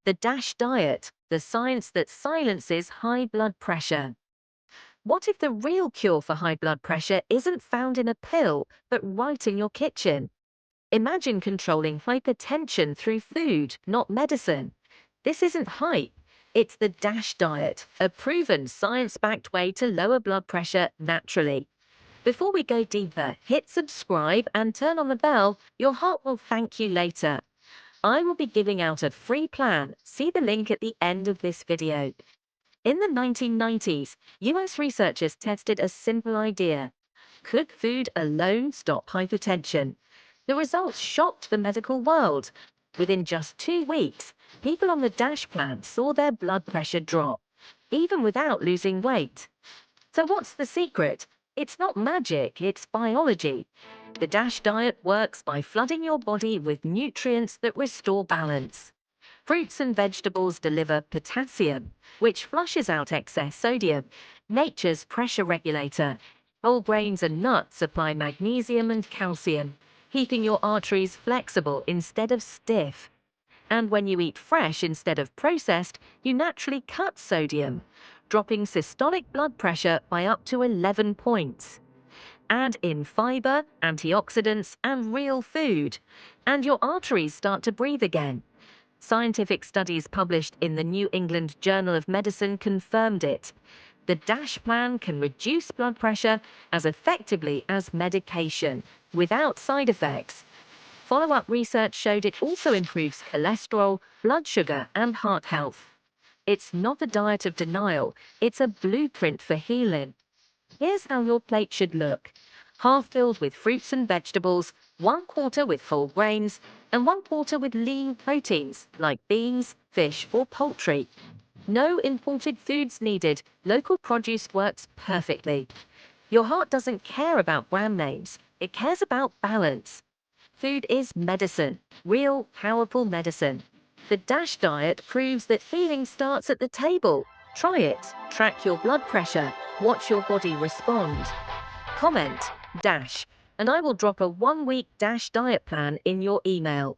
The DASH diet, the science that silences high blood pressure. What if the real cure for high blood pressure isn't found in a pill, but right in your kitchen? Imagine controlling hypertension through food, not medicine. This isn't hype. It's the DASH diet, a proven science-backed way to lower blood pressure naturally. Before we go deeper, hit subscribe and turn on the bell. Your heart will thank you later. I will be giving out a free plan. See the link at the end of this video. In the 1990s, US researchers tested a simple idea. Could food alone stop hypertension? The results shocked the medical world. Within just 2 weeks, people on the DASH plan saw their blood pressure drop, even without losing weight. So what's the secret? It's not magic, it's biology. The DASH diet works by flooding your body with nutrients that restore balance. Fruits and vegetables deliver potassium, which flushes out excess sodium, nature's pressure regulator. Whole grains and nuts supply magnesium and calcium, keeping your arteries flexible instead of stiff. And when you eat fresh instead of processed, you naturally cut sodium, dropping systolic blood pressure by up to 11 points. Add in fiber, antioxidants, and real food, and your arteries start to breathe again. Scientific studies published in the New England Journal of Medicine confirmed it. The DASH plan can reduce blood pressure as effectively as medication, without side effects. Follow-up research showed it also improves cholesterol, blood sugar, and heart health. It's not a diet of denial, it's a blueprint for healing. Here's how your plate should look. Half filled with fruits and vegetables, 1/4 with whole grains, and 1/4 with lean proteins like beans, fish, or poultry. No imported foods needed. Local produce works perfectly. Your heart doesn't care about brand names. It cares about balance. Food is medicine, real, powerful medicine. The DASH diet proves that healing starts at the table. Try it. Track your blood pressure. Watch your body respond. Comment DASH, and I will drop a 1-week DASH diet plan in your email.